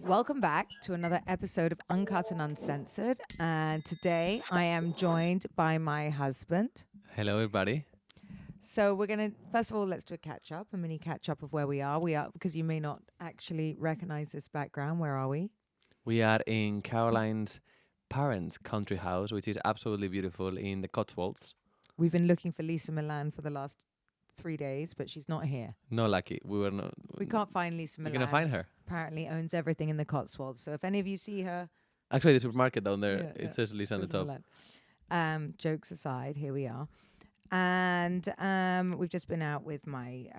Welcome back to another episode of Uncut and Uncensored. And today I am joined by my husband. Hello, everybody. So we're going to, first of all, let's do a catch up, a mini catch up of where we are. We are, because you may not actually recognize this background. Where are we? We are in Caroline's parents' country house, which is absolutely beautiful in the Cotswolds. We've been looking for Lisa Milan for the last 3 days, but she's not here. No lucky. We can't find Lisa Milan. We're gonna find her. Apparently owns everything in the Cotswolds. So if any of you see her, Actually, the supermarket down there, it says Lisa on the top. Jokes aside, here we are. And we've just been out with my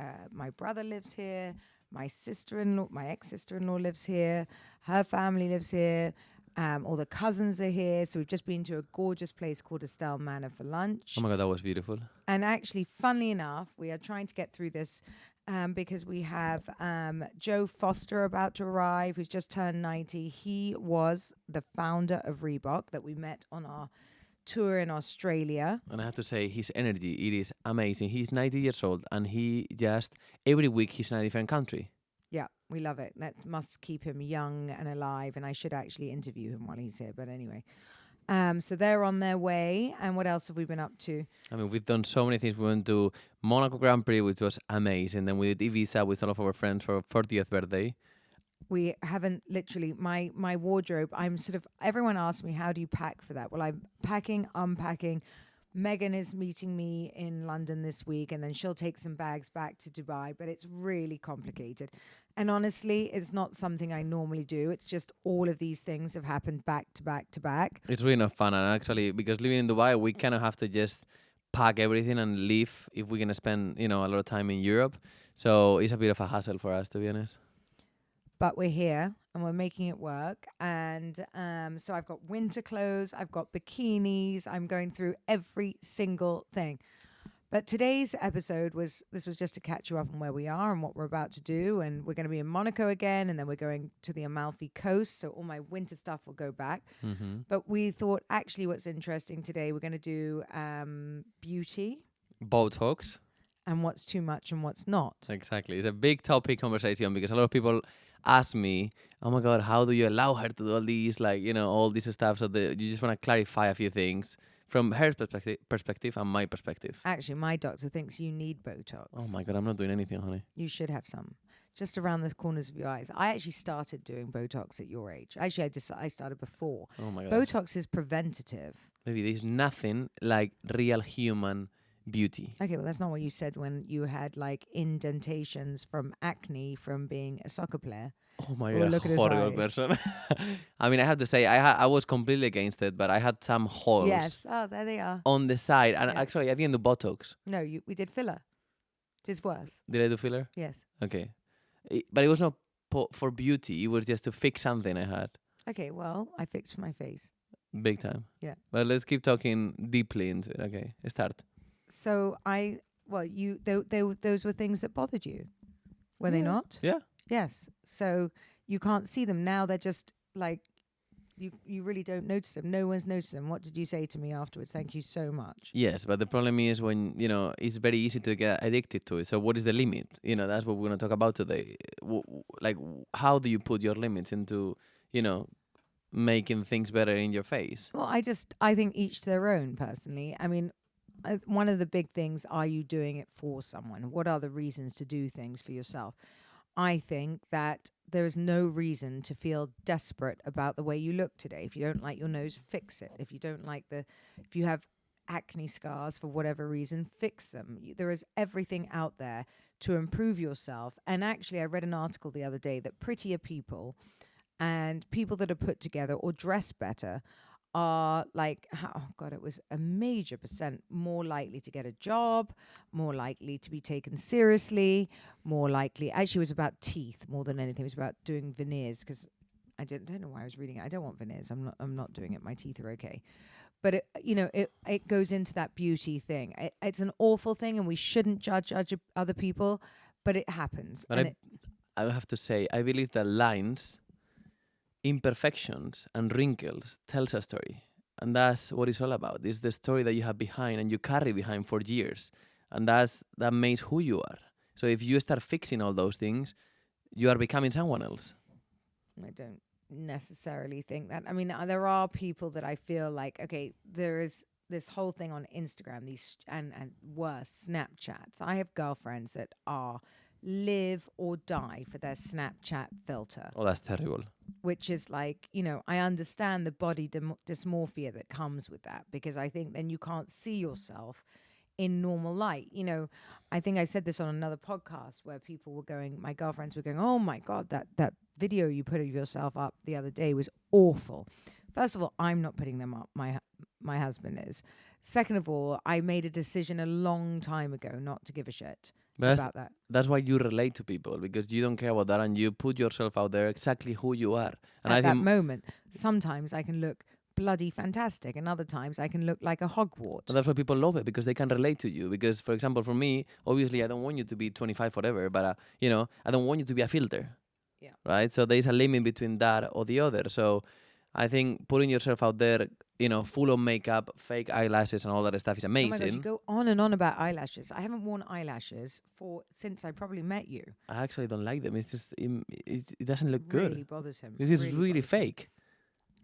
brother lives here. My sister-in-law, my ex-sister-in-law lives here. Her family lives here. All the cousins are here. So we've just been to a gorgeous place called Estelle Manor for lunch. Oh my God, that was beautiful. And actually, funnily enough, we are trying to get through this because we have Joe Foster about to arrive, who's just turned 90. He was the founder of Reebok that we met on our tour in Australia. And I have to say, his energy, it is amazing. He's 90 years old and he just, every week he's in a different country. Yeah, we love it. That must keep him young and alive. And I should actually interview him while he's here. But anyway, so they're on their way. And what else have we been up to? I mean, we've done so many things. We went to Monaco Grand Prix, which was amazing. Then we did Ibiza with all of our friends for our 40th birthday. We haven't literally, my wardrobe, I'm sort of, everyone asks me, how do you pack for that? Well, I'm packing, unpacking. Megan is meeting me in London this week, and then she'll take some bags back to Dubai, but it's really complicated. And honestly, it's not something I normally do. It's just all of these things have happened back to back to back. It's really not fun. And actually, because living in Dubai, we kind of have to just pack everything and leave if we're going to spend, a lot of time in Europe. So it's a bit of a hassle for us, to be honest. But we're here and we're making it work. And so I've got winter clothes, I've got bikinis, I'm going through every single thing. But today's episode was just to catch you up on where we are and what we're about to do. And we're going to be in Monaco again, and then we're going to the Amalfi Coast. So all my winter stuff will go back. Mm-hmm. But we thought actually what's interesting today, we're going to do beauty. Botox. And what's too much and what's not. Exactly. It's a big topic conversation because a lot of people ask me, oh my God, how do you allow her to do all these, all this stuff? So you just want to clarify a few things from her perspective and my perspective. Actually, my doctor thinks you need Botox. Oh my God, I'm not doing anything, honey. You should have some. Just around the corners of your eyes. I actually started doing Botox at your age. Actually, I started before. Oh my God. Botox is preventative. Maybe there's nothing like real human beauty. Okay, well, that's not what you said when you had indentations from acne from being a soccer player. Oh my God, God, horrible person. I mean, I have to say, I was completely against it, but I had some holes. Yes, oh, there they are. On the side. And Yeah. actually, I didn't do Botox. No, we did filler. Which is worse. Did I do filler? Yes. Okay. But it was not for beauty. It was just to fix something I had. Okay, well, I fixed my face. Big time. Yeah. But let's keep talking deeply into it. Okay, start. So those were things that bothered you, were they not? Yeah. Yes. So you can't see them now. They're just you really don't notice them. No one's noticed them. What did you say to me afterwards? Thank you so much. Yes, but the problem is when, it's very easy to get addicted to it. So what is the limit? That's what we're going to talk about today. How do you put your limits into, making things better in your face? Well, I think each to their own, personally. I mean, one of the big things, are you doing it for someone? What are the reasons to do things for yourself? I think that there is no reason to feel desperate about the way you look today. If you don't like your nose, fix it. If you have acne scars for whatever reason, fix them. There is everything out there to improve yourself. And actually, I read an article the other day that prettier people and people that are put together or dress better are it was a major percent more likely to get a job, more likely to be taken seriously, more likely. Actually, it was about teeth more than anything. It was about doing veneers because I don't know why I was reading it. I don't want veneers. I'm not doing it. My teeth are okay. But it goes into that beauty thing. It's an awful thing, and we shouldn't judge other people, but it happens. But I have to say, I believe that lines, imperfections and wrinkles tells a story, and that's what it's all about. It's the story that you have behind and you carry behind for years, and that makes who you are. So if you start fixing all those things, you are becoming someone else. I don't necessarily think that. I mean, there are people that I feel like, okay, there is this whole thing on Instagram, these and worse, Snapchats. I have girlfriends that are live or die for their Snapchat filter, Oh, that's terrible. which is like, I understand the body dysmorphia that comes with that, because I think then you can't see yourself in normal light. I think I said this on another podcast where people were going, my girlfriends were going, "Oh my God, that video you put of yourself up the other day was awful." First of all, I'm not putting them up. My husband is. Second of all, I made a decision a long time ago not to give a shit But about that. that's why you relate to people, because you don't care about that and you put yourself out there exactly who you are. And I At that think moment, sometimes I can look bloody fantastic, and other times I can look like a Hogwart. that's why people love it, because they can relate to you. Because, for example, for me, obviously, I don't want you to be 25 forever, but I don't want you to be a filter, Yeah. right? So there's a limit between that or the other. So I think putting yourself out there, full of makeup, fake eyelashes, and all that stuff is Oh my God, you amazing. go on and on about eyelashes. I haven't worn eyelashes since I probably met you. I actually don't like them. It's just it doesn't look Really good. bothers him. It's really bothers him. fake.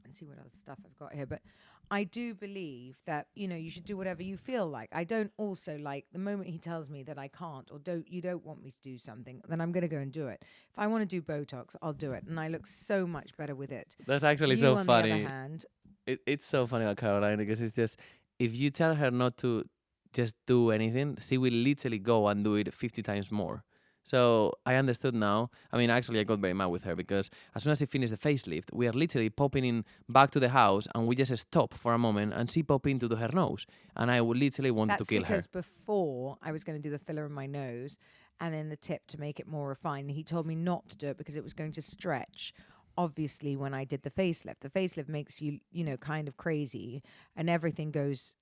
Let's see what other stuff I've got here. But I do believe that, you should do whatever you feel like. I don't also like the moment he tells me that I can't, or you don't want me to do something, then I'm going to go and do it. If I want to do Botox, I'll do it. And I look so much better with it. That's actually You, so on funny. the other hand, It's so funny about Caroline, because it's just, if you tell her not to just do anything, she will literally go and do it 50 times more. So I understood now. I mean, actually, I got very mad with her, because as soon as she finished the facelift, we are literally popping in back to the house, and we just stop for a moment, and she popped into her nose, and I would literally want to that's kill her. because before I was going to do the filler in my nose and then the tip to make it more refined. He told me not to do it because it was going to stretch. Obviously, when I did the facelift makes you, kind of crazy, and everything goes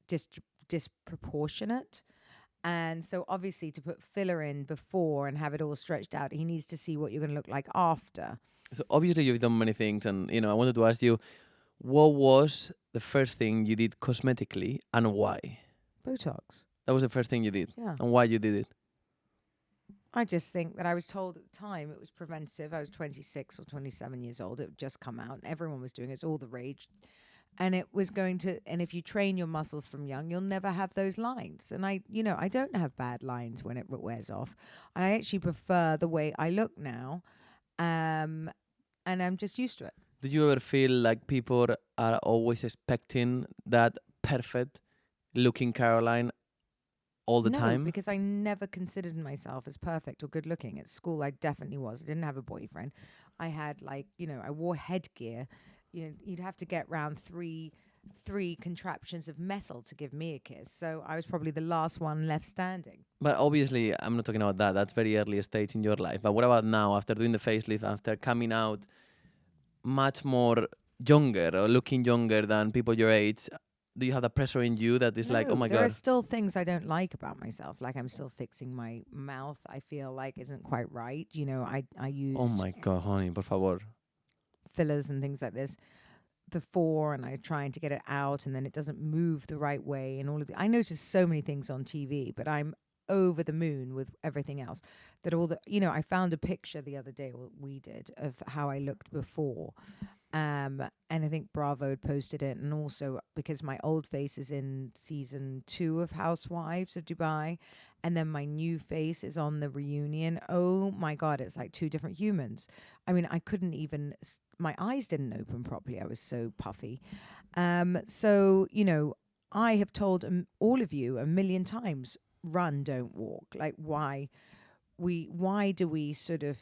disproportionate. And so, obviously, to put filler in before and have it all stretched out, he needs to see what you're going to look like after. So obviously, you've done many things, and I wanted to ask you, what was the first thing you did cosmetically, and why? Botox. That was the first thing you did, Yeah. and why you did it. I just think that I was told at the time it was preventative. I was 26 or 27 years old. It had just come out. Everyone was doing it. It's all the rage. And it was going to, and if you train your muscles from young, you'll never have those lines. And I don't have bad lines when it wears off. I actually prefer the way I look now. And I'm just used to it. Did you ever feel like people are always expecting that perfect looking Caroline all the No, time? because I never considered myself as perfect or good looking. At school, I definitely was. I didn't have a boyfriend. I had I wore headgear. You'd have to get round three contraptions of metal to give me a kiss. So I was probably the last one left standing. But obviously, I'm not talking about that. That's very early stage in your life. But what about now, after doing the facelift, after coming out much more younger or looking younger than people your age? Do you have the pressure in you that is like, oh my there God? are still things I don't like about myself. Like I'm still fixing my mouth. I feel like isn't quite right. I used Oh my God, honey, por favor. fillers and things like this before, and I trying to get it out, and then it doesn't move the right way, and all of I notice so many things on TV, but I'm over the moon with everything else. That all the I found a picture the other day, or we did, of how I looked before. And I think Bravo had posted it, and also because my old face is in season 2 of Housewives of Dubai, and then my new face is on the reunion. Oh my God, it's like two different humans. I mean, I couldn't even, my eyes didn't open properly. I was so puffy. So, I have told all of you a million times, run, don't walk. Like, why do we sort of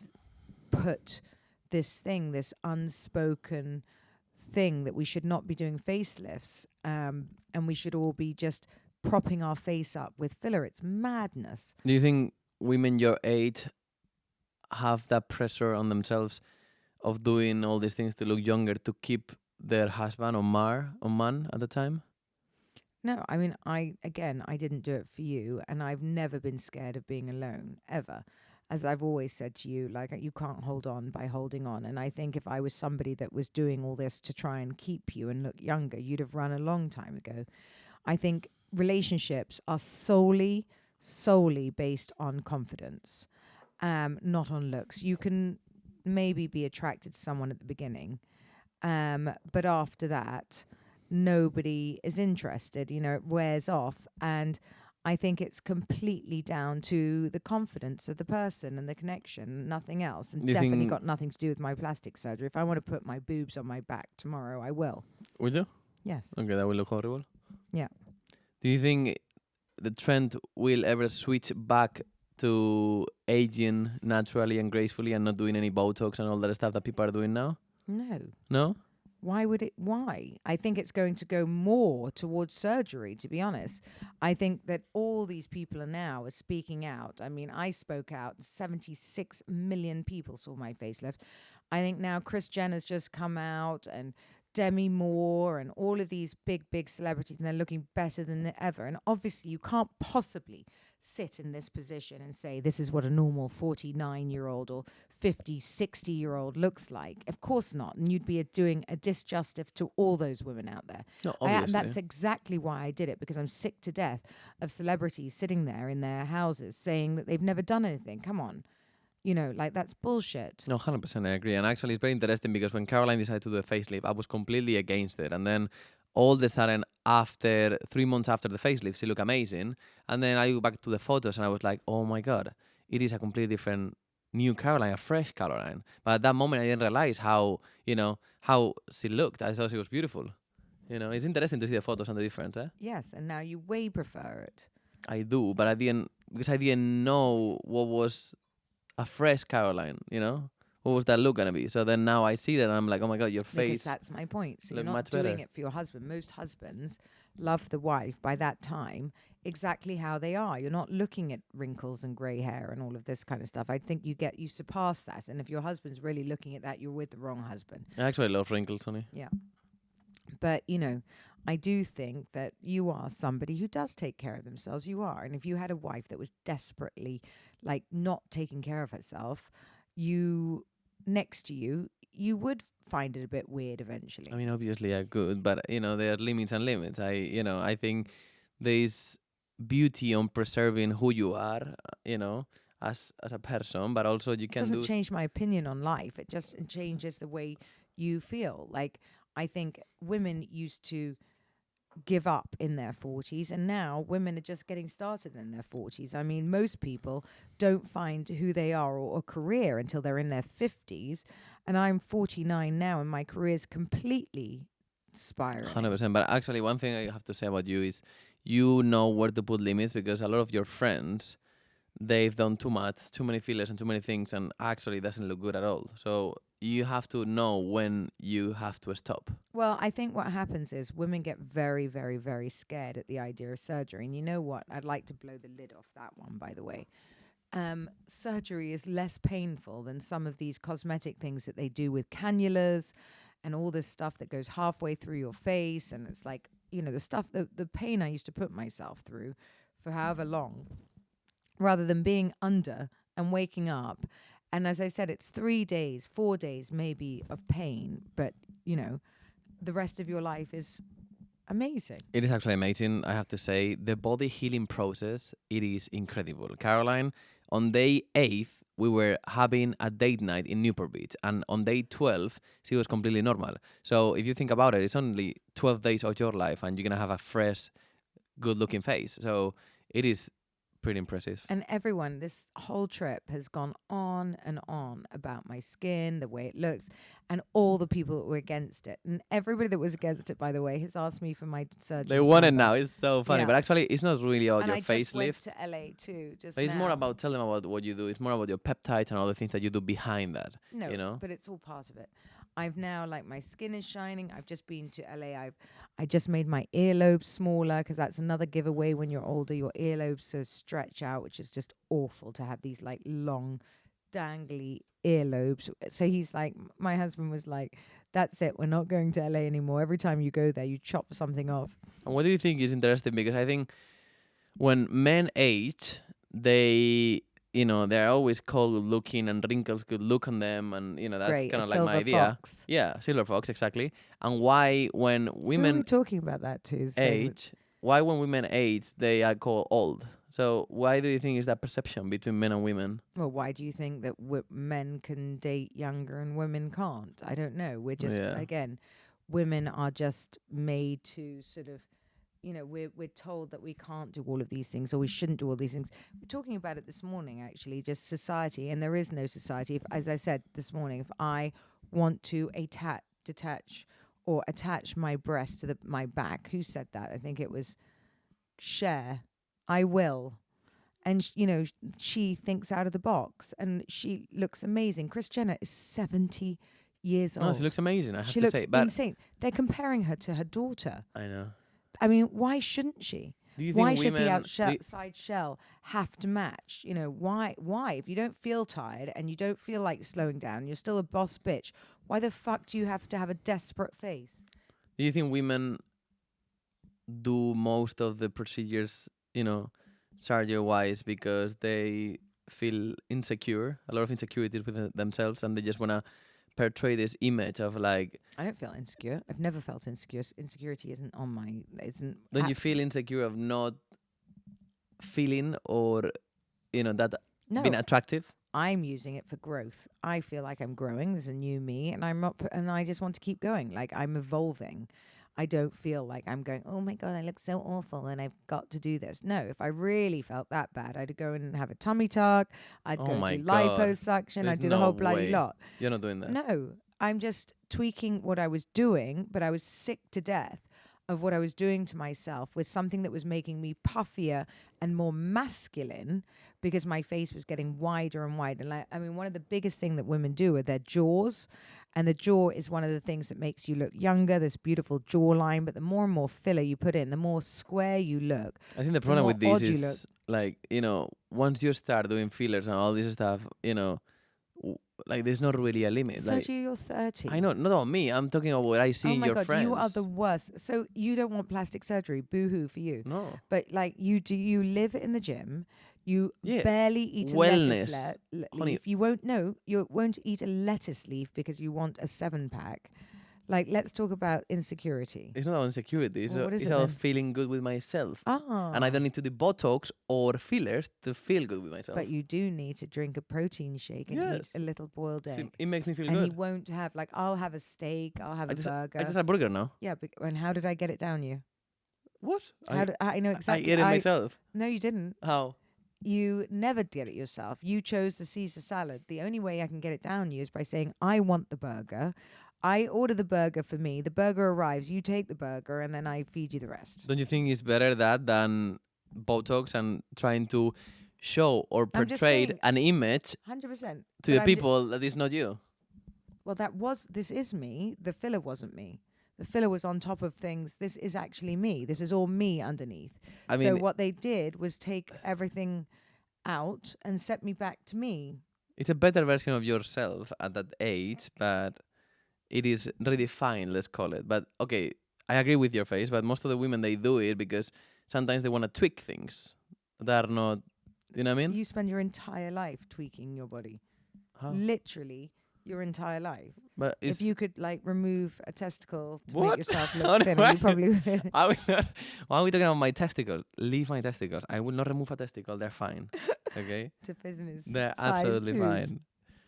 put this unspoken thing that we should not be doing facelifts, and we should all be just propping our face up with filler? It's madness. Do you think women your age have that pressure on themselves of doing all these things to look younger to keep their husband or man at the time? No, I mean, I didn't do it for you, and I've never been scared of being alone, ever. As I've always said to you, like, you can't hold on by holding on. And I think if I was somebody that was doing all this to try and keep you and look younger, you'd have run a long time ago. I think relationships are solely based on confidence, not on looks. You can maybe be attracted to someone at the beginning, but after that, nobody is interested. You know, it wears off, and I think it's completely down to the confidence of the person and the connection, nothing else, and Do you definitely think got nothing to do with my plastic surgery. If I want to put my boobs on my back tomorrow, I will. would you? Yes. Okay, that will look horrible. Yeah. Do you think the trend will ever switch back to aging naturally and gracefully and not doing any Botox and all that stuff that people are doing now? No. No? Why would it? Why? I think it's going to go more towards surgery, to be honest. I think that all these people are now speaking out. I mean, I spoke out. 76 million people saw my facelift. I think now Kris Jenner's just come out, and Demi Moore, and all of these big celebrities, and they're looking better than ever. And obviously, you can't possibly sit in this position and say this is what a normal 49-year-old or 50, 60-year-old looks like. Of course not. And you'd be doing a disjustice to all those women out there. No, And obviously. that's exactly why I did it, because I'm sick to death of celebrities sitting there in their houses saying that they've never done anything. Come on. You know, like, that's bullshit. No, 100% I agree. And actually, it's very interesting because when Caroline decided to do a facelift, I was completely against it. And then all of a sudden, after 3 months after the facelift, she looked amazing. And then I go back to the photos and I was like, oh my God, it is a completely different new Caroline, a fresh Caroline. But at that moment, I didn't realize how she looked. I thought she was beautiful. You know, it's interesting to see the photos and the difference, eh? Yes, and now you way prefer it. I do, but because I didn't know what was a fresh Caroline, you know? What was that look gonna be? So then now I see that and I'm like, oh my God, your Because face. that's my point. So you're look not much doing better. it for your husband. Most husbands love the wife by that time exactly how they are. You're not looking at wrinkles and grey hair and all of this kind of stuff. I think you surpass that. And if your husband's really looking at that, you're with the wrong husband. I actually love wrinkles, honey. Yeah. But, you know, I do think that you are somebody who does take care of themselves. You are. And if you had a wife that was desperately, like, not taking care of herself, next to you, you would find it a bit weird eventually. I mean, obviously I could, but you know, there are limits and limits. I think there's beauty on preserving who you are, you know, as a person, but also you It can doesn't do. change my opinion on life. It just changes the way you feel. Like, I think women used to give up in their 40s, and now women are just getting started in their 40s. I mean, most people don't find who they are or a career until they're in their 50s, and I'm 49 now and my career is completely spiraling. 100%. But actually, one thing I have to say about you is you know where to put limits, because a lot of your friends, they've done too much, too many fillers and too many things, and actually it doesn't look good at all. So you have to know when you have to stop. Well, I think what happens is women get very, very, very scared at the idea of surgery. And you know what? I'd like to blow the lid off that one, by the way. Surgery is less painful than some of these cosmetic things that they do with cannulas and all this stuff that goes halfway through your face. And it's like, you know, the pain I used to put myself through for however long, rather than being under and waking up. And as I said, it's 3 days, 4 days maybe of pain, but, you know, the rest of your life is amazing. It is actually amazing, I have to say. The body healing process, it is incredible. Caroline, on day 8th, we were having a date night in Newport Beach. And on day 12, she was completely normal. So if you think about it, it's only 12 days of your life and you're going to have a fresh, good-looking face. So it is pretty impressive. And everyone, this whole trip has gone on and on about my skin, the way it looks, and all the people that were against it. And everybody that was against it, by the way, has asked me for my surgery. They want it now. It's so funny. Yeah. But actually, it's not really about And your I just went facelift. to LA too. But it's more about, tell them about what you do. It's more about your peptides and all the things that you do behind that. No, you know? but it's all part of it. I've now, like, my skin is shining. I've just been to LA. I just made my earlobes smaller, because that's another giveaway when you're older. Your earlobes stretch out, which is just awful to have these, like, long, dangly earlobes. So he's like, my husband was like, that's it. We're not going to LA anymore. Every time you go there, you chop something off. And what do you think is interesting? Because I think when men age, they, you know, they're always called good looking and wrinkles good look on them. And, you know, that's Great, kind a of like my silver idea. fox. Yeah, silver fox, exactly. And why when Who are we women talking about that to? age, why when women age, they are called old. So why do you think is that perception between men and women? Well, why do you think that men can date younger and women can't? I don't know. We're just, Yeah. again, women are just made to sort of, we're told that we can't do all of these things or we shouldn't do all these things. We're talking about it this morning, actually, just society, and there is no society. If, as I said this morning, if I want to detach or attach my breast to my back, who said that? I think it was Cher. I will. And she thinks out of the box, and she looks amazing. Kris Jenner is 70 years old. No, she looks amazing. I have She to looks say, but insane. They're comparing her to her daughter. I know. I mean, why shouldn't she? Do you Why think should the women? outside shell have to match? Why? If you don't feel tired and you don't feel like slowing down, you're still a boss bitch. Why the fuck do you have to have a desperate face? Do you think women do most of the procedures, surgery-wise, because they feel insecure, a lot of insecurities with themselves, and they just want to portray this image of like? I don't feel insecure. I've never felt insecure. Insecurity isn't on my. Isn't. Don't you feel insecure of not feeling or that No. being attractive? I'm using it for growth. I feel like I'm growing. There's a new me, and and I just want to keep going. Like I'm evolving. I don't feel like I'm going, oh my God, I look so awful and I've got to do this. No, if I really felt that bad, I'd go in and have a tummy tuck. I'd Oh go my do God. liposuction. There's I'd do the no whole bloody way. lot. You're not doing that. No, I'm just tweaking what I was doing, but I was sick to death of what I was doing to myself with something that was making me puffier and more masculine because my face was getting wider and wider. Like, I mean, one of the biggest things that women do are their jaws. And the jaw is one of the things that makes you look younger, this beautiful jawline. But the more and more filler you put in, the more square you look. I think the problem with more this odd you is like, once you start doing fillers and all this stuff, like there's not really a limit. Like, Sergio, you're 30. I know, not on me. I'm talking about what I see Oh in my your God, friends. you are the worst. So you don't want plastic surgery. Boo-hoo for you. No. But like you live in the gym. You Yeah. barely eat a Wellness. lettuce Honey. leaf. You won't eat a lettuce leaf because you want a 7-pack. Like, let's talk about insecurity. It's not about insecurity. It's, Well, what is it's it about then? feeling good with myself. Ah. And I don't need to do Botox or fillers to feel good with myself. But you do need to drink a protein shake and eat Yes. a little boiled See, egg. it makes me feel And good. you won't have, like, I'll have a steak, I'll have a burger. I just have burger now. Yeah, and how did I get it down you? What? I know exactly. I ate it myself. No, you didn't. How? You never get it yourself. You chose the Caesar salad. The only way I can get it down you is by saying, I want the burger. I order the burger for me. The burger arrives. You take the burger, and then I feed you the rest. Don't you think it's better that than Botox and trying to show or I'm just portray saying- an image 100%. to the people that is not you? Well, this is me. The filler wasn't me. The filler was on top of things. This is actually me. This is all me underneath. I So mean, what they did was take everything out and set me back to me. it's a better version of yourself at that age, but it is redefined, let's call it. But okay, I agree with your face, but most of the women, they do it because sometimes they want to tweak things that are not, you know what I mean? You spend your entire life tweaking your body. How? Literally your entire life. But it's, If you could like remove a testicle to What? make yourself On look thinner, you what? probably would. I will not, why are we talking about my testicles? Leave my testicles. I will not remove a testicle. They're fine. Okay? To fit in his They're size absolutely twos. fine.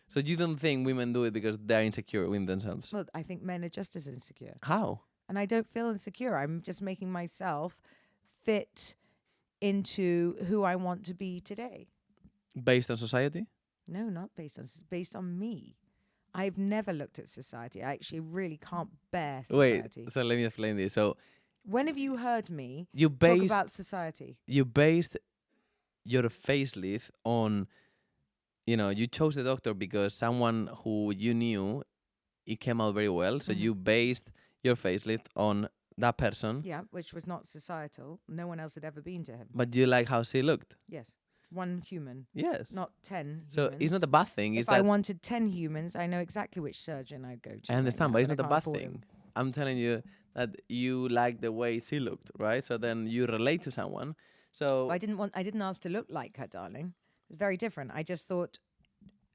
So you don't think women do it because they're insecure with themselves? Well, I think men are just as insecure. How? And I don't feel insecure. I'm just making myself fit into who I want to be today. Based on society? No, not based on me. I've never looked at society. I actually really can't bear society. Wait, so let me explain this. So When have you heard me you talk based about society? you based your facelift on, you chose the doctor because someone who you knew, it came out very well. So Mhm. you based your facelift on that person, Yeah, which was not societal. No one else had ever been to him. but you like how she looked. Yes. One human, Yes. not 10 So humans. it's not a bad thing. If It's I that wanted 10 humans, I know exactly which surgeon I'd go to. I understand, but it's not a a bad thing. I'm telling you that you like the way she looked, right? So then you relate to someone. So I didn't ask to look like her, darling. It's very different. I just thought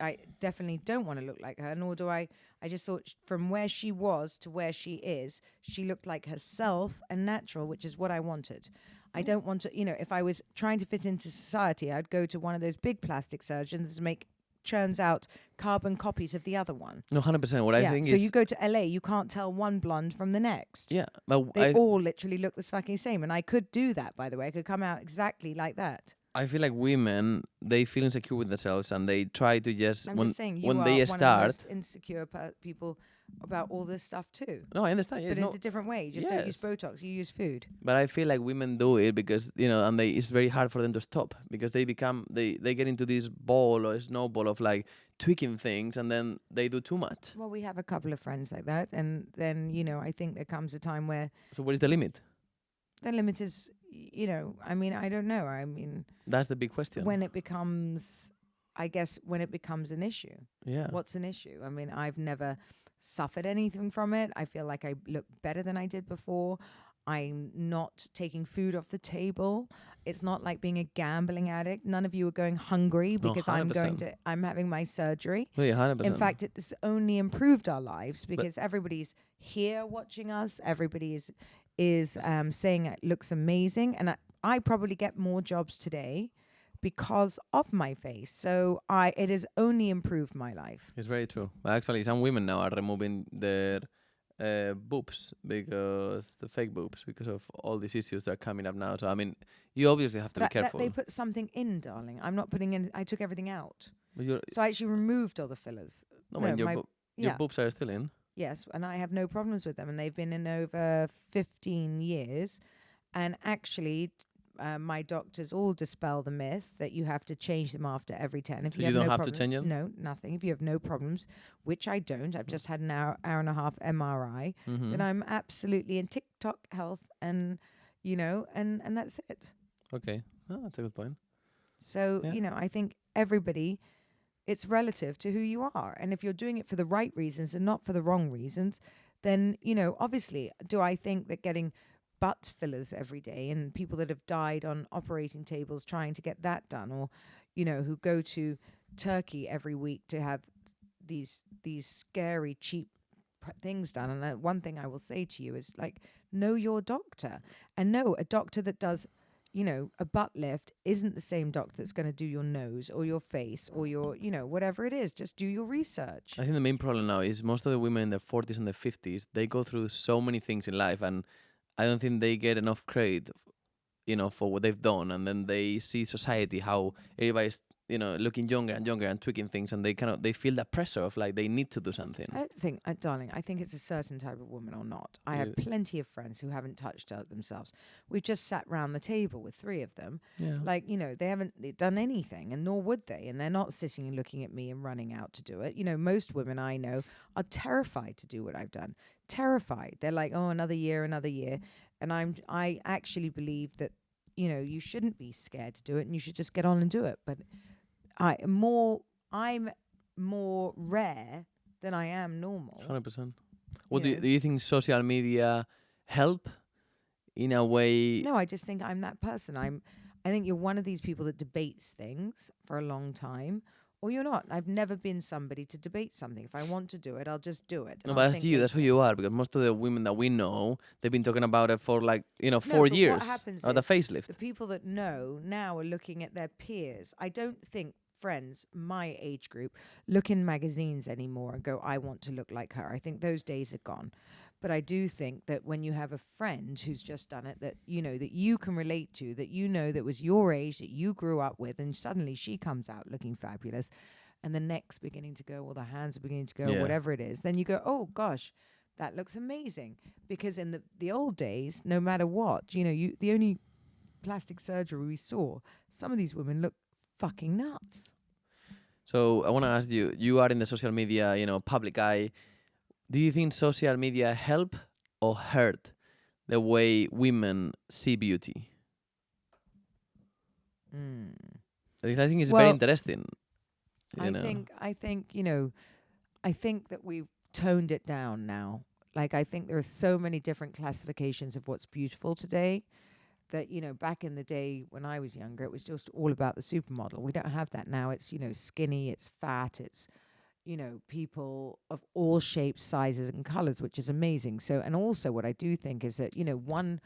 I definitely don't want to look like her, nor do I just thought from where she was to where she is, she looked like herself and natural, which is what I wanted. I don't want to, if I was trying to fit into society, I'd go to one of those big plastic surgeons to make churns out carbon copies of the other one. No, 100%. What I Yeah. think So is, you go to LA, you can't tell one blonde from the next. yeah, but They all literally look the fucking same. And I could do that, by the way. I could come out exactly like that. I feel like women, they feel insecure with themselves and they try to just I'm when just saying, you when are they one start. of the most insecure people about all this stuff too. No, I understand. Yeah, But in no, a different way. You just don't use Botox, you use food. but I feel like women do it because and it's very hard for them to stop because they get into this ball or snowball of like tweaking things and then they do too much. Well, we have a couple of friends like that. And then, I think there comes a time where So what is the limit? the limit is, I don't know. I mean, That's the big question. when it becomes an issue. Yeah. What's an issue? I mean, I've never suffered anything from it. I feel like I look better than I did before. I'm not taking food off the table. It's not like being a gambling addict. None of you are going hungry No, because 100%. I'm having my surgery. No, yeah, 100%. In fact, it's only improved our lives because everybody's here watching us. Everybody is saying it looks amazing. And I probably get more jobs today because of my face. So it has only improved my life. It's very true. But actually, some women now are removing their boobs because the fake boobs because of all these issues that are coming up now. So I mean, you obviously have to be careful. They put something in, darling. I'm not putting in. I took everything out. But So I actually removed all the fillers. your boobs are still in. Yes, and I have no problems with them, and they've been in over 15 years. And actually, my doctors all dispel the myth that you have to change them after every 10. If So you you have don't no have to problems, change them? No, nothing. If you have no problems, which I don't, I've just had an hour and a half MRI, then I'm absolutely in TikTok health, and and that's it. Okay, that's a good point. So Yeah. I think everybody, it's relative to who you are, and if you're doing it for the right reasons and not for the wrong reasons, then obviously, do I think that getting butt fillers every day and people that have died on operating tables trying to get that done, or who go to Turkey every week to have these scary cheap things done. And one thing I will say to you is, like, know your doctor, and know a doctor that does a butt lift isn't the same doctor that's going to do your nose or your face or your whatever it is. Just do your research. I think the main problem now is most of the women in their 40s and their 50s, they go through so many things in life, and I don't think they get enough credit, for what they've done. And then they see society, how everybody's, looking younger and younger and tweaking things, and they feel that pressure of like they need to do something. I don't think, darling, I think it's a certain type of woman or not. I have plenty of friends who haven't touched out themselves. We've just sat round the table with 3 of them. Yeah. Like, they haven't done anything, and nor would they. And they're not sitting and looking at me and running out to do it. Most women I know are terrified to do what I've done. Terrified. They're like, oh, another year. And I actually believe that, you shouldn't be scared to do it, and you should just get on and do it. But I'm more rare than I am normal. 100%. Well, do you think social media help in a way? No, I just think I'm that person. I think you're one of these people that debates things for a long time, or you're not. I've never been somebody to debate something. If I want to do it, I'll just do it. No, but that's you. That's who you are. Because most of the women that we know, they've been talking about it for 4 years. What happens or the is facelift. the people that know now are looking at their peers. I don't think friends my age group look in magazines anymore and go, I want to look like her. I think those days are gone. But I do think that when you have a friend who's just done it, that that you can relate to, that was your age, that you grew up with, and suddenly she comes out looking fabulous, and the neck's beginning to go, or the hands are beginning to go, whatever it is, then you go, oh gosh, that looks amazing. Because in the old days, no matter what, the only plastic surgery we saw, some of these women look fucking nuts. So I want to ask you, you are in the social media, public eye. Do you think social media help or hurt the way women see beauty? I think it's very interesting. I think I think that we've toned it down now. Like, I think there are so many different classifications of what's beautiful today that, back in the day when I was younger, it was just all about the supermodel. We don't have that now. It's, skinny, it's fat, it's, people of all shapes, sizes, and colors, which is amazing. So, and also what I do think is that, one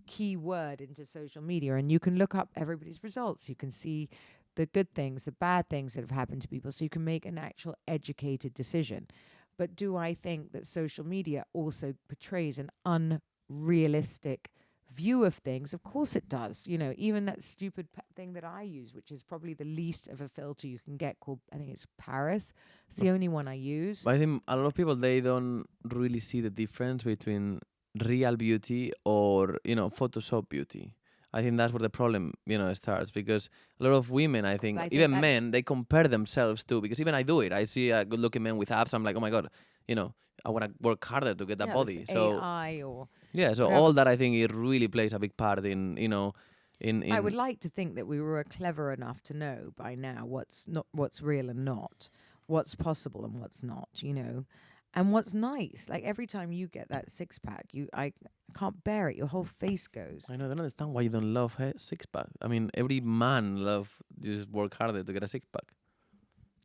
key word into social media, and you can look up everybody's results. You can see the good things, the bad things that have happened to people, so you can make an actual educated decision. But do I think that social media also portrays an unrealistic view of things? Of course it does. You know, even that stupid thing that I use, which is probably the least of a filter you can get, called, I think it's Paris. It's the only one I use. But I think a lot of people, they don't really see the difference between real beauty or, Photoshop beauty. I think that's where the problem, starts, because a lot of women, I think, But I think even that's men, they compare themselves too. Because even I do it. I see a good-looking man with abs. I'm like, oh my god, I want to work harder to get that yeah, this body. So AI or yeah, so whatever. all that, I think, it really plays a big part in, I would in like to think that we were clever enough to know by now what's real and not, what's possible and what's not, and what's nice. Like every time you get that six pack, I can't bear it. Your whole face goes. I know, I don't understand why you don't love a six pack. I mean, every man love just work harder to get a six pack.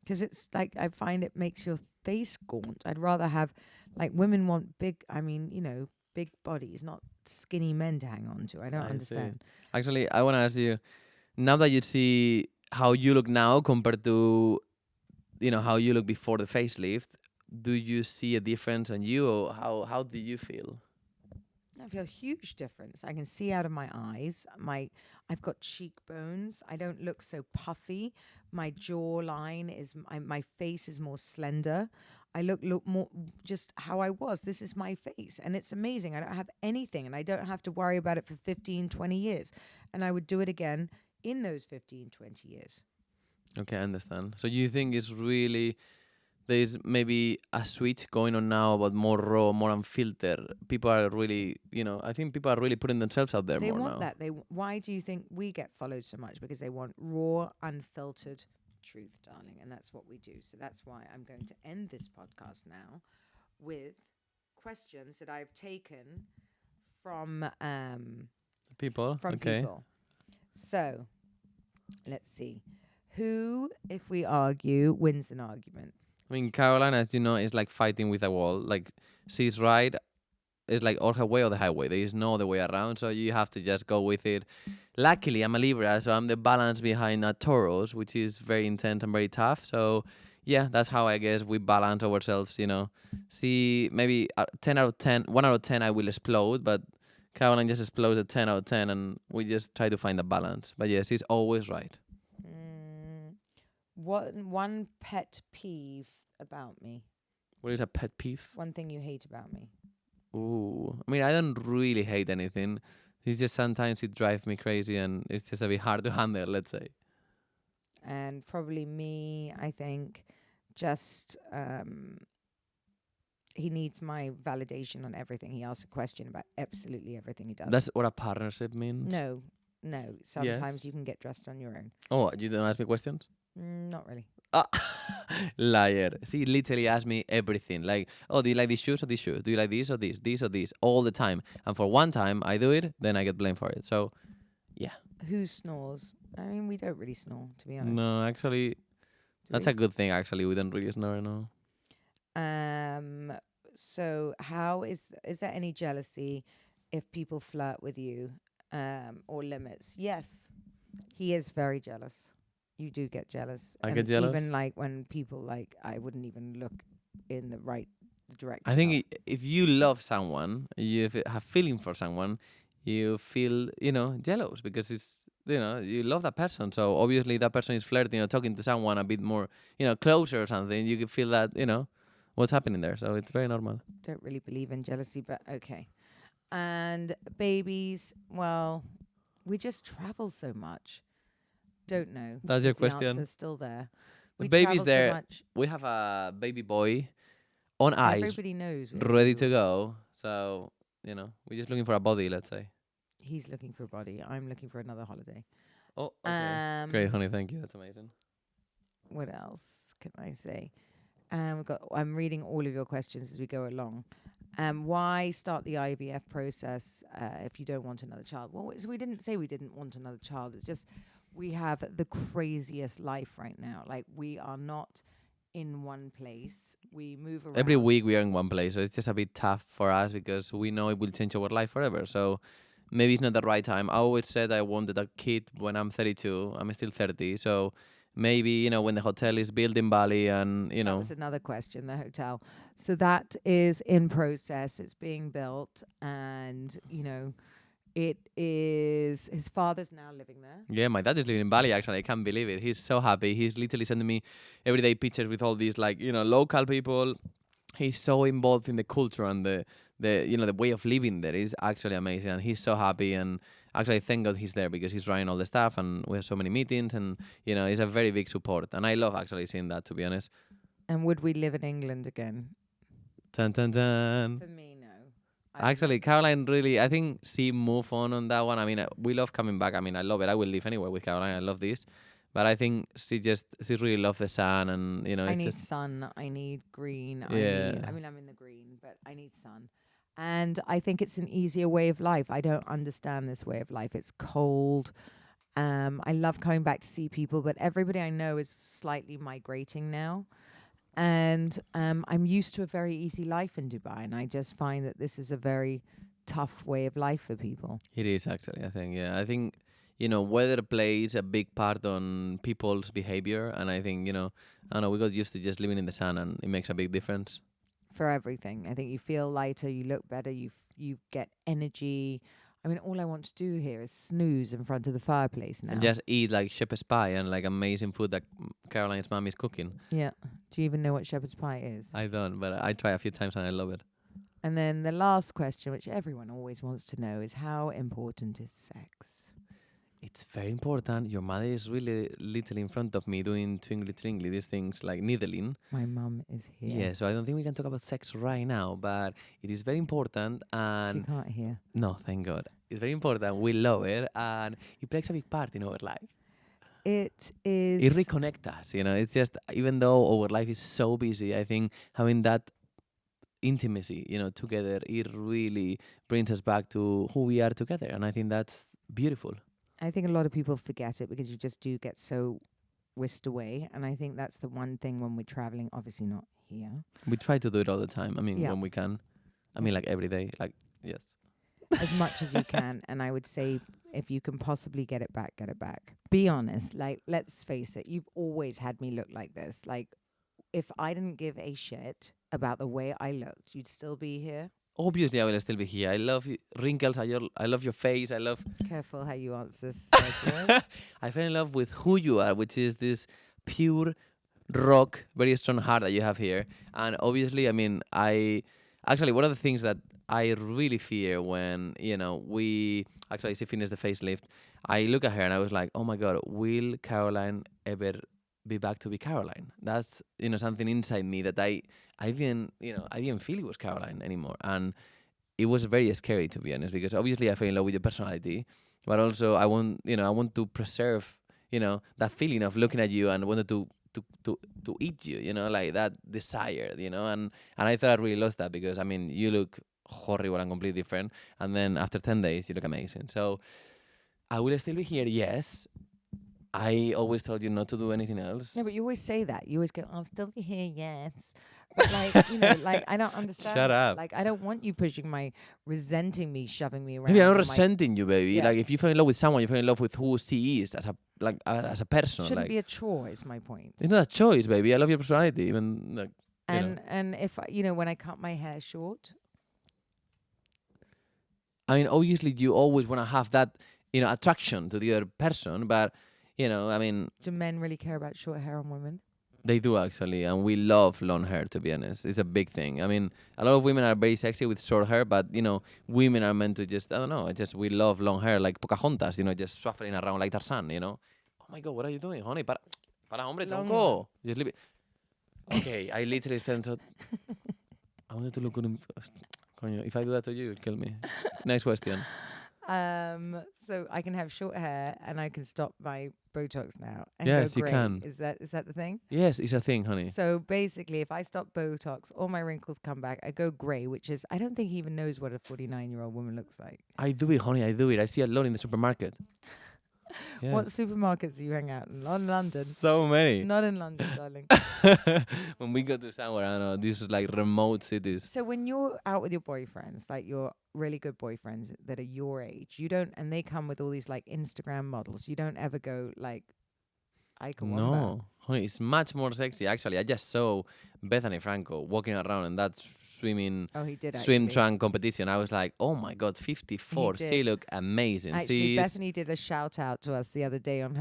Because it's like I find it makes your face gaunt. I'd rather have, like, women want big. I mean, big bodies, not skinny men to hang on to. I don't I see. understand. Actually, I want to ask you, now that you see how you look now compared to, how you look before the facelift, do you see a difference on you, or how do you feel? I feel a huge difference. I can see out of my eyes. I've got cheekbones. I don't look so puffy. My jawline is my face is more slender. I look more just how I was. This is my face, and it's amazing. I don't have anything, and I don't have to worry about it for 15, 20 years. And I would do it again in those 15, 20 years. Okay, I understand. So you think it's really, there's maybe a switch going on now about more raw, more unfiltered. People are really, I think people are really putting themselves out there They more want now. that. Why do you think we get followed so much? Because they want raw, unfiltered truth, darling, and that's what we do. So that's why I'm going to end this podcast now with questions that I've taken from People, from okay. people. So let's see. Who, if we argue, wins an argument? I mean, Caroline, as you know, is like fighting with a wall. Like, she's right. It's like or her way or the highway. There is no other way around. So you have to just go with it. Luckily, I'm a Libra, so I'm the balance behind a Taurus, which is very intense and very tough. So yeah, that's how I guess we balance ourselves. See, maybe 10 out of 10, 1 out of 10, I will explode, but Caroline just explodes at 10 out of 10, and we just try to find a balance. But yes, she's always right. What one pet peeve about me? What is a pet peeve? One thing you hate about me? Ooh, I mean, I don't really hate anything. It's just sometimes it drives me crazy, and it's just a bit hard to handle, let's say. And probably me, I think, just he needs my validation on everything. He asks a question about absolutely everything he does. That's what a partnership means? No. Sometimes you can get dressed on your own. Oh, you don't ask me questions? Not really. Ah, liar. She literally asks me everything. Like, oh, do you like these shoes or these shoes? Do you like this or this or this? All the time. And for one time I do it, then I get blamed for it. So, yeah. Who snores? I mean, we don't really snore, to be honest. No, actually, that's a good thing, actually. We don't really snore, no. So how is there any jealousy if people flirt with you, or limits? Yes, he is very jealous. You do get jealous. I get jealous? Even like when people, like, I wouldn't even look in the right direction. I think if you love someone, you have feeling for someone, you feel, jealous, because it's, you love that person. So obviously that person is flirting or talking to someone a bit more, closer or something. You can feel that, what's happening there. So it's very normal. Don't really believe in jealousy, but okay. And babies, well, we just travel so much. Don't know. That's your The question. answer's still there. The We baby's travel there. So much. We have a baby boy on ice, Everybody knows. ready to go. So, we're just looking for a body, let's say. He's looking for a body. I'm looking for another holiday. Oh, okay. Great, honey. Thank you. That's amazing. What else can I say? I'm reading all of your questions as we go along. Why start the IVF process if you don't want another child? Well, so we didn't say we didn't want another child. It's just we have the craziest life right now. Like, we are not in one place. We move around. Every week we are in one place, so it's just a bit tough for us because we know it will change our life forever. So, maybe it's not the right time. I always said I wanted a kid when I'm 32. I'm still 30, so maybe when the hotel is built in Bali, and That was another question, the hotel. So that is in process. It's being built, and it is his father's now living there. yeah, my dad is living in Bali. Actually, I can't believe it. He's so happy. He's literally sending me everyday pictures with all these local people. He's so involved in the culture and the way of living there is actually amazing, and he's so happy. And actually, thank God he's there, because he's running all the stuff, and we have so many meetings, and he's a very big support. And I love actually seeing that, to be honest. And would we live in England again? Dun, dun, dun. For me, no. Actually, Caroline really, I think she moved on that one. I mean, we love coming back. I mean, I love it. I will live anywhere with Caroline. I love this. But I think she really loves the sun, and I it's need just sun. I need green. Yeah. I mean, I'm in the green, but I need sun. And I think it's an easier way of life. I don't understand this way of life. It's cold. I love coming back to see people, but everybody I know is slightly migrating now. And I'm used to a very easy life in Dubai, and I just find that this is a very tough way of life for people. It is actually, I think. Yeah, I think, weather plays a big part on people's behavior. And I think, I don't know, we got used to just living in the sun, and it makes a big difference. For everything, I think you feel lighter, you look better, you get energy. I mean, all I want to do here is snooze in front of the fireplace now. And just eat like shepherd's pie and like amazing food that Caroline's mom is cooking. Yeah. Do you even know what shepherd's pie is? I don't, but I try a few times and I love it. And then the last question, which everyone always wants to know, is how important is sex? It's very important. Your mother is really little in front of me doing twinkly twinkly, these things like needling. My mum is here. Yeah, so I don't think we can talk about sex right now, but it is very important. And she can't hear. No, thank God. It's very important. We love it, and it plays a big part in our life. It is. It reconnects us, It's just, even though our life is so busy, I think having that intimacy, together, it really brings us back to who we are together. And I think that's beautiful. I think a lot of people forget it because you just do get so whisked away. And I think that's the one thing when we're traveling, obviously not here. We try to do it all the time. I mean, when we can. I mean, like every day. Like, yes. As much as you can. And I would say, if you can possibly get it back, get it back. Be honest. Like, let's face it. You've always had me look like this. Like, if I didn't give a shit about the way I looked, you'd still be here. Obviously, I will still be here. I love wrinkles. I love your face. I love... Careful how you answer this, Sergio. I fell in love with who you are, which is this pure rock, very strong heart that you have here. And obviously, I mean, actually, one of the things that I really fear when, we actually finished the facelift, I look at her and I was like, oh my God, will Caroline ever be back to be Caroline? That's, something inside me that I didn't feel it was Caroline anymore. And it was very scary, to be honest, because obviously I fell in love with your personality, but also I want to preserve, that feeling of looking at you and wanted to eat you, like that desire, and I thought I really lost that, because I mean, you look horrible and completely different, and then after 10 days you look amazing. So I will still be here, yes. I always told you not to do anything else. No, but you always say that. You always go, I'll still be here, yes. But I don't understand. Shut up. Like, I don't want you resenting me, shoving me around. Maybe I'm not resenting you, baby. Yeah. Like, if you fall in love with someone, you fall in love with who she is as a person. Shouldn't be a chore, is my point. It's not a choice, baby. I love your personality, even like. And if when I cut my hair short. I mean, obviously, you always want to have that, attraction to the other person, but. I mean... Do men really care about short hair on women? They do, actually, and we love long hair, to be honest. It's a big thing. I mean, a lot of women are very sexy with short hair, but, women are meant to just, I don't know, we love long hair, like Pocahontas, just swapping around like Tarzan, Oh my God, what are you doing, honey? Para hombre, tronco. Just leave it. Okay, I literally spent... I wanted to look good. If I do that to you, you'll kill me. Next question. So I can have short hair and I can stop my Botox now. And yes, go you grey. can. Is that the thing? Yes, it's a thing, honey. So basically, if I stop Botox, all my wrinkles come back. I go grey, which is, I don't think he even knows what a 49-year-old woman looks like. I do it, honey. I do it. I see a lot in the supermarket. Yeah. What supermarkets do you hang out in? Not in London. So many. Not in London, darling. When we go to somewhere, I don't know, these like remote cities. So when you're out with your boyfriends, like your really good boyfriends that are your age, you don't, and they come with all these like Instagram models. You don't ever go like Ika Wamba. No, honey, it's much more sexy. Actually, I just saw Bethany Franco walking around in that Oh, he did swim actually. trunk competition. I was like, oh my god, 54. He She did. look amazing. Actually, She's Bethany did a shout out to us the other day on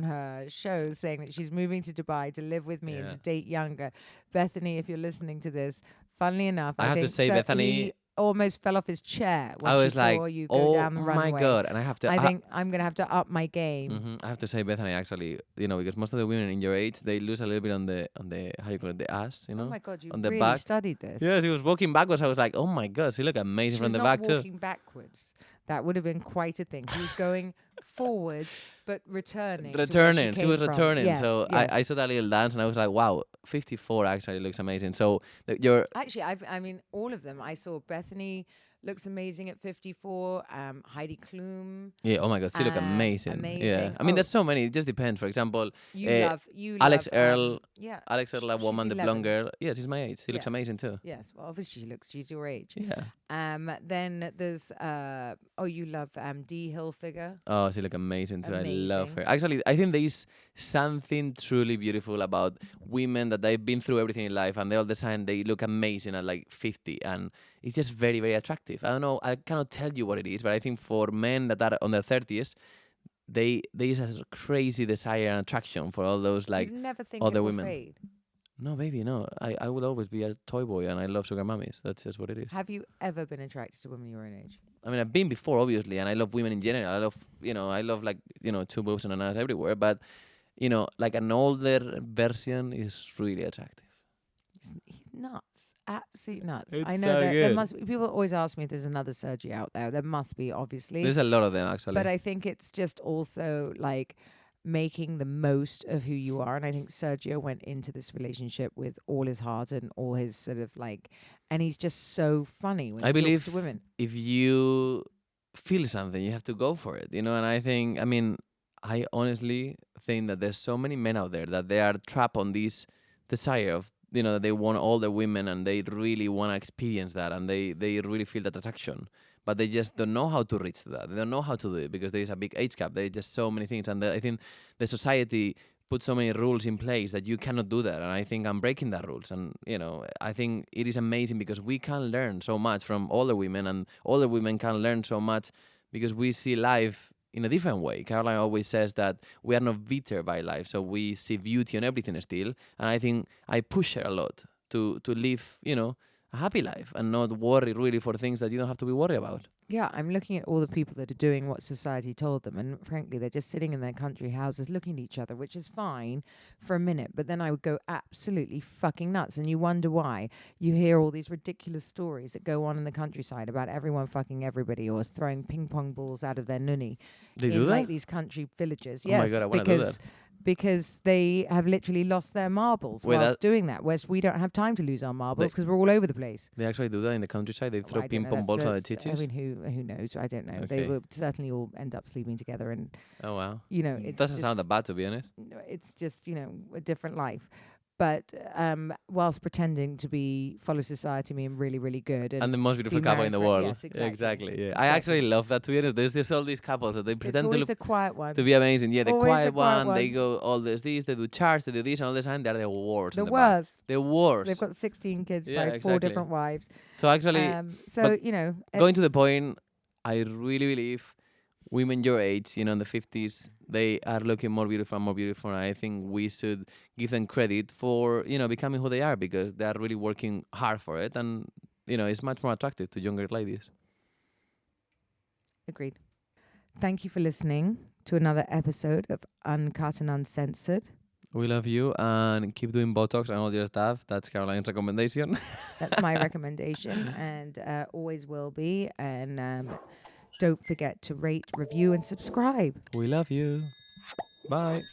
her show, saying that she's moving to Dubai to live with me and Yeah. to date younger. Bethany, if you're listening to this, funnily enough, I have to think say, Bethany, he almost fell off his chair when I she was saw like, you go oh down the runway. my god, and I have to. I think I'm gonna have to up my game. I have to say, Bethany, actually, because most of the women in your age, they lose a little bit on the how you call it, the ass, Oh my god, you on the really back. studied this. Yeah, she was walking backwards. I was like, oh my god, she look amazing She from was the not back too. walking backwards. That would have been quite a thing. She was going forwards, but returning. to where Returning, she was came from. returning. Yes, So yes. I saw that little dance, and I was like, wow, 54 actually looks amazing. So you're Actually, I mean, all of them. I saw Bethany looks amazing at 54. Heidi Klum. yeah. Oh my god, she look amazing. Yeah, amazing. I mean, Oh. there's so many. It just depends. For example, You Alex love Earl. yeah. Alex Earl, that she's woman, the 11. blonde girl. Yeah, she's my age. She looks Yeah. amazing too. Yes. Well, obviously she's your age. Yeah. Then there's you love Dee Hilfiger. Oh, she look amazing too. I love Amazing. her. Actually, I think there is something truly beautiful about women that they've been through everything in life, and they all of a sudden they look amazing at like 50, and it's just very, very attractive. I don't know. I cannot tell you what it is, but I think for men that are on their 30s, there is a crazy desire and attraction for all those like You'd never think other it will women. fade. No, baby, no. I will always be a toy boy, and I love sugar mummies. That's just what it is. Have you ever been attracted to women your own age? I mean, I've been before, obviously, and I love women in general. I love like, two boobs and an ass everywhere. But, like an older version is really attractive. He's nuts. Absolute nuts. It's I know so that there good. must be, people always ask me if there's another Sergio out there. There must be, obviously. There's a lot of them, actually. But I think it's just also like making the most of who you are. And I think Sergio went into this relationship with all his heart and all his sort of like, and he's just so funny when I he believe talks to women. if you feel something, you have to go for it, And I honestly think that there's so many men out there that they are trapped on this desire of, that they want older women and they really want to experience that and they really feel that attraction. But they just don't know how to reach that. They don't know how to do it because there is a big age gap. There is just so many things. And I think the society put so many rules in place that you cannot do that. And I think I'm breaking that rules. And, I think it is amazing because we can learn so much from older women and older women can learn so much because we see life in a different way. Caroline always says that we are not bitter by life. So we see beauty in everything still. And I think I push her a lot to live, a happy life and not worry really for things that you don't have to be worried about. Yeah, I'm looking at all the people that are doing what society told them. And frankly, they're just sitting in their country houses looking at each other, which is fine for a minute. But then I would go absolutely fucking nuts. And you wonder why. You hear all these ridiculous stories that go on in the countryside about everyone fucking everybody or throwing ping pong balls out of their nunny. They in do that? like these country villages. Oh Yes, my God, I want to do that. because they have literally lost their marbles Wait, whilst doing that. Whereas we don't have time to lose our marbles because we're all over the place. They actually do that in the countryside. They Well, throw I don't ping know, pong balls on the that's- titties. I mean, who knows? I don't know. They Okay. will certainly all end up sleeping together, and Oh wow, it's doesn't just, sound that bad to be honest. it's just a different life. But whilst pretending to follow society, being really, really good, And the most beautiful be couple married in the for- world. yes, exactly. Yeah. I actually love that to be honest. There's all these couples that they it's pretend to always look the quiet one. to be amazing. Yeah, the Always quiet the quiet one. They ones. go all this, they do charts, they do this, and all the time they're the worst. The in the back. worst. The worst. They've got 16 kids Yeah, by 4 exactly. different wives. So actually, So but going to the point, I really believe women your age, in the 50s, they are looking more beautiful and more beautiful. And I think we should give them credit for, becoming who they are because they are really working hard for it. And, it's much more attractive to younger ladies. Agreed. Thank you for listening to another episode of Uncut and Uncensored. We love you and keep doing Botox and all your stuff. That's Caroline's recommendation. That's my recommendation and always will be. And don't forget to rate, review, and subscribe. We love you. Bye.